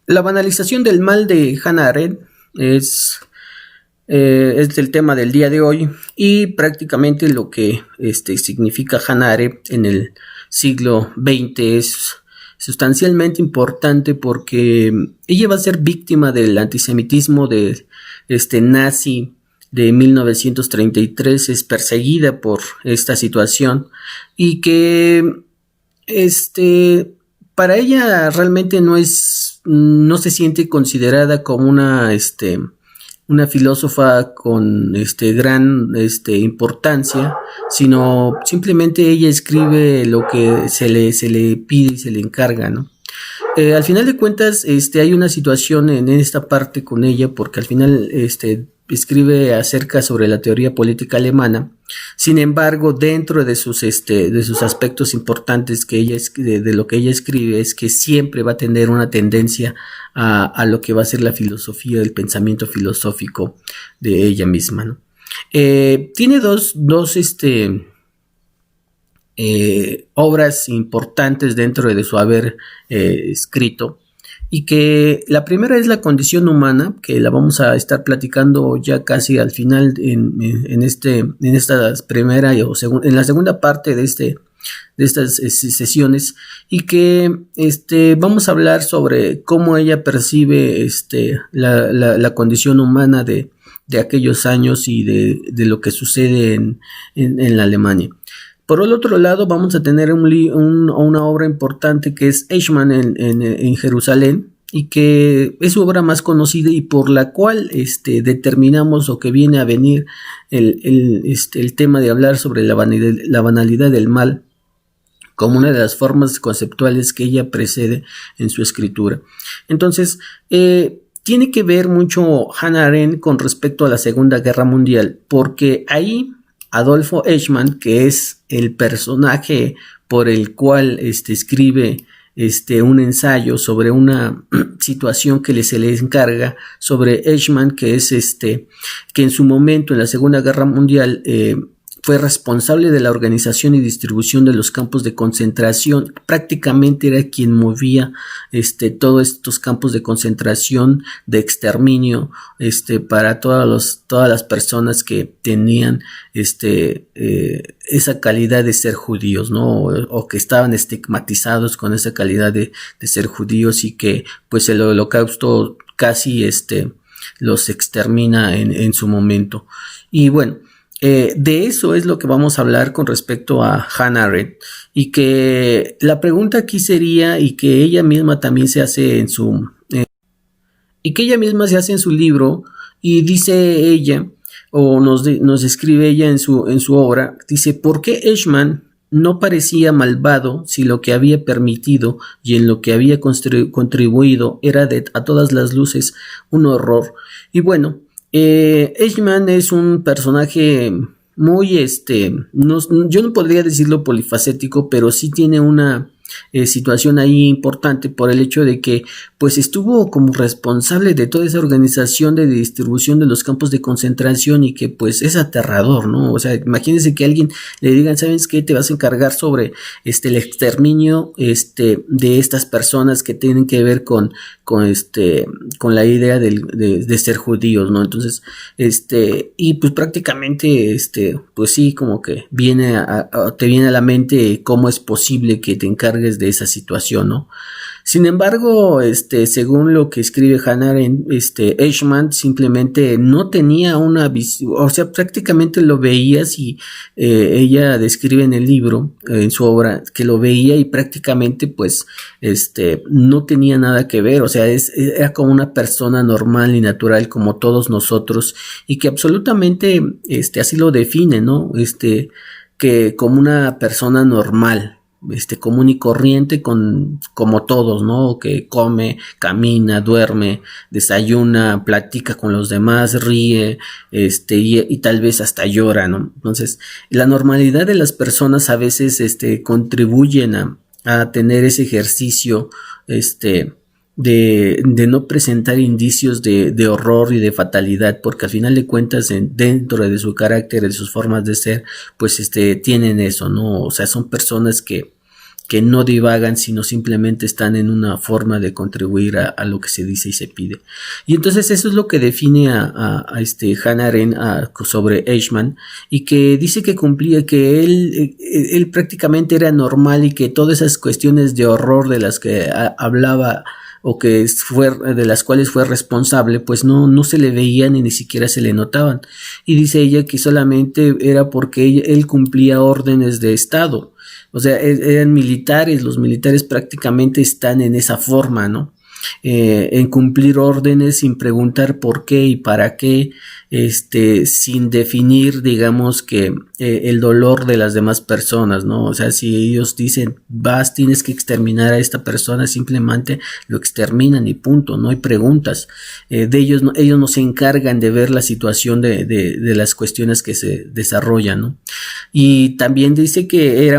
La banalización del mal de Hannah Arendt es, es el tema del día de hoy y prácticamente lo que significa Hannah Arendt en el siglo XX es sustancialmente importante porque ella va a ser víctima del antisemitismo de nazi de 1933, es perseguida por esta situación y que para ella realmente no se siente considerada como una filósofa con gran importancia, sino simplemente ella escribe lo que se le pide y se le encarga, ¿no? Al final de cuentas, hay una situación en esta parte con ella, porque al final, escribe acerca sobre la teoría política alemana. Sin embargo, dentro de sus aspectos importantes que de lo que ella escribe, es que siempre va a tener una tendencia a lo que va a ser la filosofía, el pensamiento filosófico de ella misma, ¿no? Tiene dos obras importantes dentro de su haber escrito, y que la primera es La condición humana, que la vamos a estar platicando ya casi al final en esta primera en la segunda parte de estas sesiones, y que vamos a hablar sobre cómo ella percibe la condición humana de aquellos años y de lo que sucede en la Alemania. Por el otro lado, vamos a tener una obra importante que es Eichmann en Jerusalén, y que es su obra más conocida y por la cual determinamos, o que viene a venir el tema de hablar sobre la banalidad del mal como una de las formas conceptuales que ella precede en su escritura. Entonces, tiene que ver mucho Hannah Arendt con respecto a la Segunda Guerra Mundial, porque ahí Adolfo Eichmann, que es el personaje por el cual escribe un ensayo sobre una situación que se le encarga sobre Eichmann, que es que en su momento en la Segunda Guerra Mundial fue responsable de la organización y distribución de los campos de concentración. Prácticamente era quien movía todos estos campos de concentración, de exterminio, para todas las personas que tenían esa calidad de ser judíos, ¿no? O que estaban estigmatizados con esa calidad de ser judíos, y que pues el Holocausto casi los extermina en su momento. Y bueno, de eso es lo que vamos a hablar con respecto a Hannah Arendt, y que la pregunta aquí sería, y que ella misma también se hace en su libro, y dice ella, o nos escribe ella en su obra, dice: ¿por qué Eichmann no parecía malvado si lo que había permitido y en lo que había contribuido era a todas las luces un horror? Y bueno, Eichmann es un personaje muy, yo no podría decirlo polifacético, pero sí tiene una situación ahí importante, por el hecho de que pues estuvo como responsable de toda esa organización de distribución de los campos de concentración, y que pues es aterrador, ¿no? O sea, imagínense que a alguien le digan: ¿sabes qué? Te vas a encargar sobre el exterminio de estas personas que tienen que ver con la idea de ser judíos, ¿no? Entonces, y pues prácticamente, pues sí, como que te viene a la mente cómo es posible que te encargues de esa situación, ¿no? Sin embargo, según lo que escribe Hannah Arendt, Eichmann simplemente no tenía una visión, o sea, prácticamente lo veías, y ella describe en el libro, en su obra, que lo veía y prácticamente pues no tenía nada que ver, o sea, era como una persona normal y natural como todos nosotros, y que absolutamente así lo define, ¿no? Que como una persona normal, común y corriente, como todos, ¿no? Que come, camina, duerme, desayuna, platica con los demás, ríe, y tal vez hasta llora, ¿no? Entonces, la normalidad de las personas a veces, contribuyen a tener ese ejercicio, de no presentar indicios de horror y de fatalidad, porque al final de cuentas, dentro de su carácter, de sus formas de ser, pues tienen eso, ¿no? O sea, son personas que que no divagan, sino simplemente están en una forma de contribuir a lo que se dice y se pide. Y entonces eso es lo que define a Hannah Arendt sobre Eichmann, y que dice que cumplía, que él prácticamente era normal, y que todas esas cuestiones de horror de las que hablaba, o que de las cuales fue responsable, pues no se le veían y ni siquiera se le notaban. Y dice ella que solamente era porque él cumplía órdenes de Estado. O sea, eran militares, los militares prácticamente están en esa forma, ¿no? En cumplir órdenes sin preguntar por qué y para qué, sin definir, digamos, que el dolor de las demás personas, ¿no? O sea, si ellos dicen, tienes que exterminar a esta persona, simplemente lo exterminan y punto, no hay preguntas. Ellos no se encargan de ver la situación de las cuestiones que se desarrollan, ¿no? Y también dice que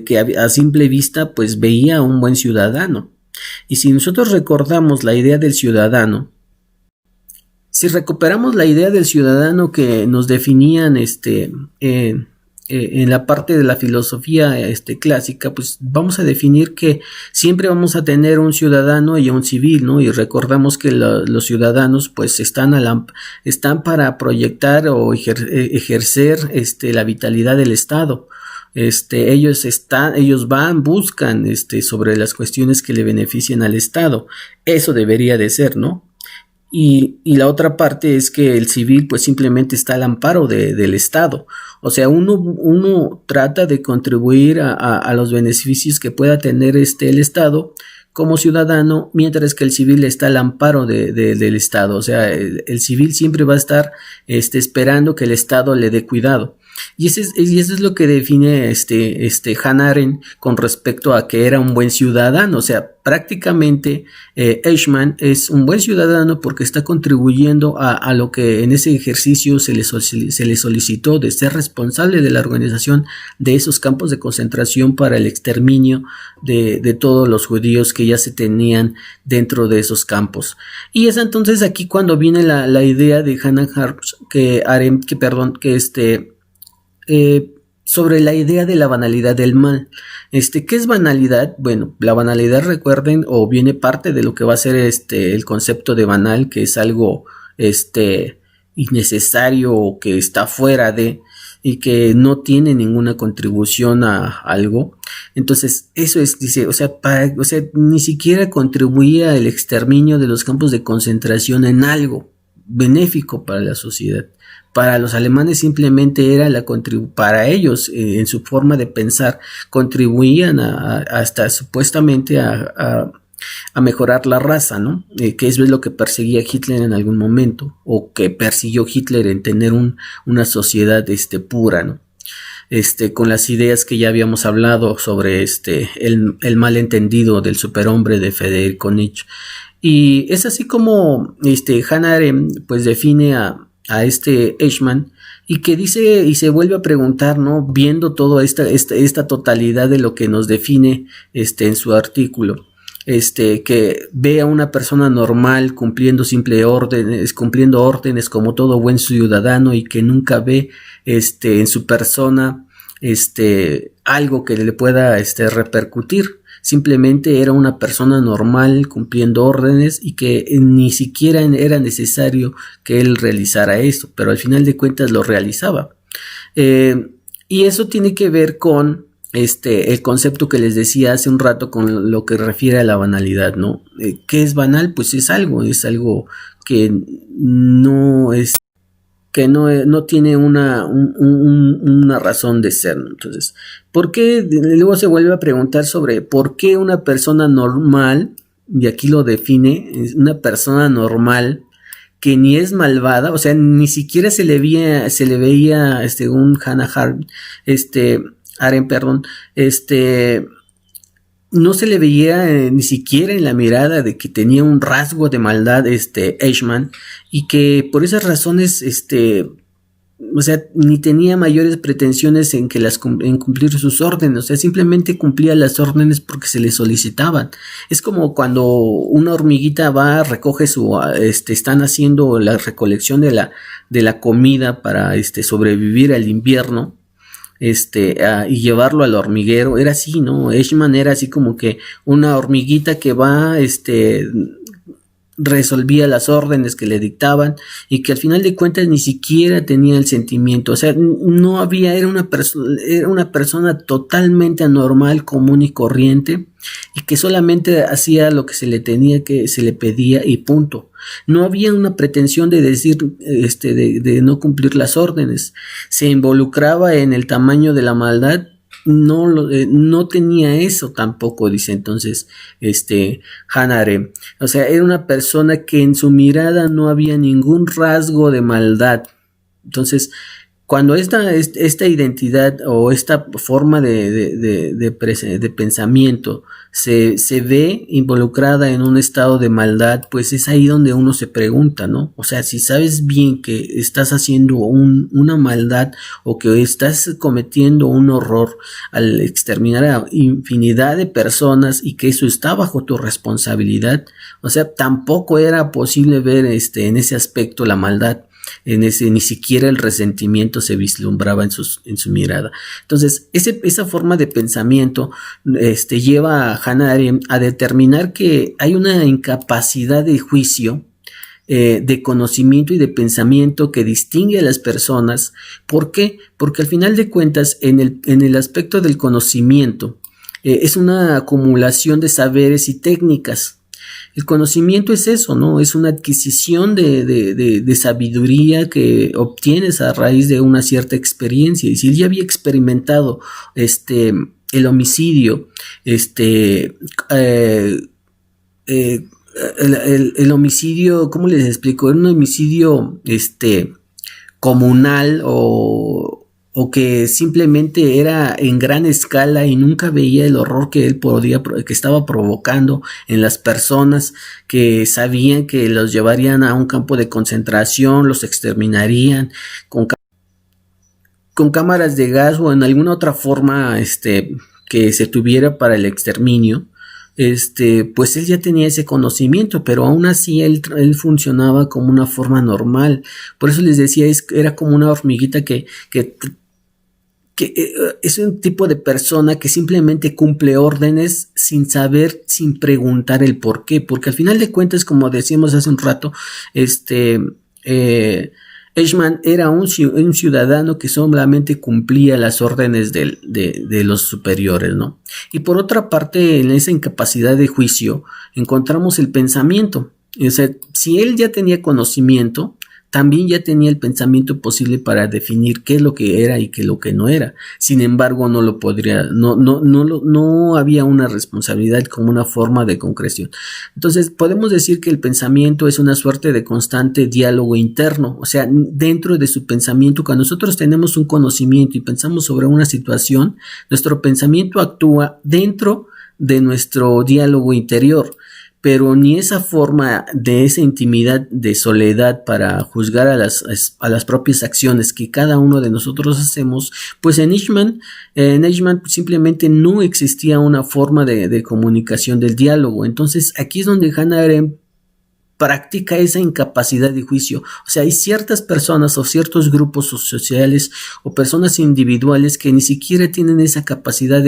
que a simple vista, pues veía a un buen ciudadano. Y si nosotros recordamos la idea del ciudadano, si recuperamos la idea del ciudadano que nos definían en la parte de la filosofía clásica, pues vamos a definir que siempre vamos a tener un ciudadano y un civil, ¿no? Y recordamos que los ciudadanos pues están para proyectar o ejercer la vitalidad del Estado. Ellos buscan sobre las cuestiones que le benefician al Estado. Eso debería de ser, ¿no? Y la otra parte es que el civil pues simplemente está al amparo del Estado. O sea, uno trata de contribuir a los beneficios que pueda tener el Estado como ciudadano, mientras que el civil está al amparo del Estado. O sea, el civil siempre va a estar esperando que el Estado le dé cuidado. Y eso es lo que define Hannah Arendt con respecto a que era un buen ciudadano. O sea, prácticamente Eichmann es un buen ciudadano porque está contribuyendo a lo que en ese ejercicio se le solicitó, de ser responsable de la organización de esos campos de concentración para el exterminio de todos los judíos que ya se tenían dentro de esos campos. Y es entonces aquí cuando viene la idea de Hannah Arendt, sobre la idea de la banalidad del mal. ¿Qué es banalidad? Bueno, la banalidad, recuerden, o viene parte de lo que va a ser el concepto de banal, que es algo innecesario o que está fuera de, y que no tiene ninguna contribución a algo. Entonces, eso es, dice, o sea, ni siquiera contribuía al exterminio de los campos de concentración en algo benéfico para la sociedad. Para los alemanes simplemente era para ellos, en su forma de pensar, contribuían hasta supuestamente a mejorar la raza, ¿no? Que eso es lo que perseguía Hitler en algún momento, o que persiguió Hitler en tener una sociedad pura, ¿no? Con las ideas que ya habíamos hablado sobre el malentendido del superhombre de Federico Nietzsche. Y es así como Hannah Arendt pues define a Eichmann, y que dice y se vuelve a preguntar, ¿no? Viendo toda esta totalidad de lo que nos define en su artículo, que ve a una persona normal cumpliendo órdenes como todo buen ciudadano, y que nunca ve en su persona algo que le pueda repercutir. Simplemente era una persona normal cumpliendo órdenes, y que ni siquiera era necesario que él realizara eso, pero al final de cuentas lo realizaba. Y eso tiene que ver con el concepto que les decía hace un rato, con lo que refiere a la banalidad, ¿no? ¿Qué es banal? Pues es algo que no tiene una razón de ser, ¿no? Entonces, ¿por qué? Luego se vuelve a preguntar sobre por qué una persona normal, y aquí lo define, es una persona normal que ni es malvada, o sea, ni siquiera se le veía, según Hannah Arendt, no se le veía ni siquiera en la mirada de que tenía un rasgo de maldad Eichmann, y que por esas razones o sea, ni tenía mayores pretensiones en cumplir sus órdenes. O sea, simplemente cumplía las órdenes porque se le solicitaban. Es como cuando una hormiguita recoge están haciendo la recolección de la comida para sobrevivir al invierno. y llevarlo al hormiguero. Era así, ¿no? Eichmann era así como que una hormiguita que va, resolvía las órdenes que le dictaban y que al final de cuentas ni siquiera tenía el sentimiento, o sea, no había, era una persona totalmente anormal, común y corriente, y que solamente hacía lo que se le pedía y punto. No había una pretensión de decir, de no cumplir las órdenes. Se involucraba en el tamaño de la maldad. No tenía eso tampoco, dice entonces Hannah Arendt. O sea, era una persona que en su mirada no había ningún rasgo de maldad. Entonces, cuando esta identidad o esta forma de pensamiento se ve involucrada en un estado de maldad, pues es ahí donde uno se pregunta, ¿no? O sea, si sabes bien que estás haciendo una maldad o que estás cometiendo un horror al exterminar a infinidad de personas y que eso está bajo tu responsabilidad, o sea, tampoco era posible ver en ese aspecto la maldad. Ni siquiera el resentimiento se vislumbraba en su mirada. Entonces, esa forma de pensamiento lleva a Hannah Arendt a determinar que hay una incapacidad de juicio, de conocimiento y de pensamiento que distingue a las personas. ¿Por qué? Porque al final de cuentas, en el aspecto del conocimiento, es una acumulación de saberes y técnicas. El conocimiento es eso, ¿no? Es una adquisición de sabiduría que obtienes a raíz de una cierta experiencia. Y si él ya había experimentado el homicidio, el homicidio, ¿cómo les explico? Era un homicidio comunal o que simplemente era en gran escala y nunca veía el horror que que estaba provocando en las personas que sabían que los llevarían a un campo de concentración, los exterminarían con cámaras de gas o en alguna otra forma que se tuviera para el exterminio. Pues él ya tenía ese conocimiento, pero aún así él funcionaba como una forma normal. Por eso les decía, era como una hormiguita que es un tipo de persona que simplemente cumple órdenes sin saber, sin preguntar el por qué, porque al final de cuentas, como decíamos hace un rato, Eichmann era un ciudadano que solamente cumplía las órdenes de los superiores, ¿no? Y por otra parte, en esa incapacidad de juicio, encontramos el pensamiento. O sea, si él ya tenía conocimiento, también ya tenía el pensamiento posible para definir qué es lo que era y qué es lo que no era. Sin embargo, no lo podría, no había una responsabilidad como una forma de concreción. Entonces, podemos decir que el pensamiento es una suerte de constante diálogo interno. O sea, dentro de su pensamiento, cuando nosotros tenemos un conocimiento y pensamos sobre una situación, nuestro pensamiento actúa dentro de nuestro diálogo interior. Pero ni esa forma de esa intimidad de soledad para juzgar a las propias acciones que cada uno de nosotros hacemos, pues en Eichmann simplemente no existía una forma de comunicación del diálogo. Entonces aquí es donde Hannah Arendt practica esa incapacidad de juicio. O sea, hay ciertas personas o ciertos grupos sociales o personas individuales que ni siquiera tienen esa capacidad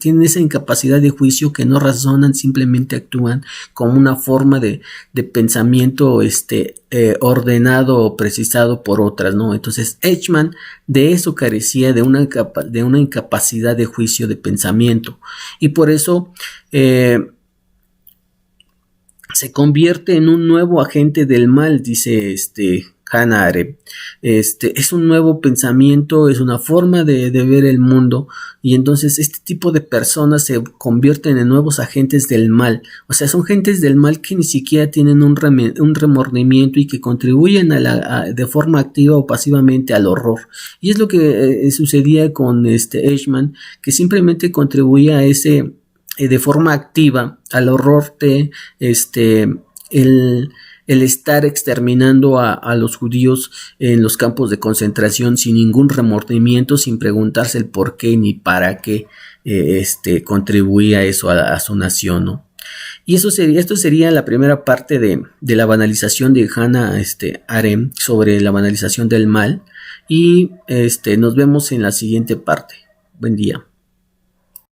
tienen esa incapacidad de juicio, que no razonan, simplemente actúan como una forma de pensamiento ordenado o precisado por otras, ¿no? Entonces Eichmann de eso carecía, de una incapacidad de juicio, de pensamiento, y por eso se convierte en un nuevo agente del mal, dice Hannah Arendt. Es un nuevo pensamiento, es una forma de ver el mundo, y entonces este tipo de personas se convierten en nuevos agentes del mal. O sea, son gentes del mal que ni siquiera tienen un remordimiento y que contribuyen de forma activa o pasivamente al horror. Y es lo que sucedía con Eichmann, que simplemente contribuía a ese de forma activa al horror de el estar exterminando a los judíos en los campos de concentración sin ningún remordimiento, sin preguntarse el por qué ni para qué contribuía eso a su nación, ¿no? Y esto sería la primera parte de la banalización de Hannah Arendt sobre la banalización del mal. y nos vemos en la siguiente parte. Buen día.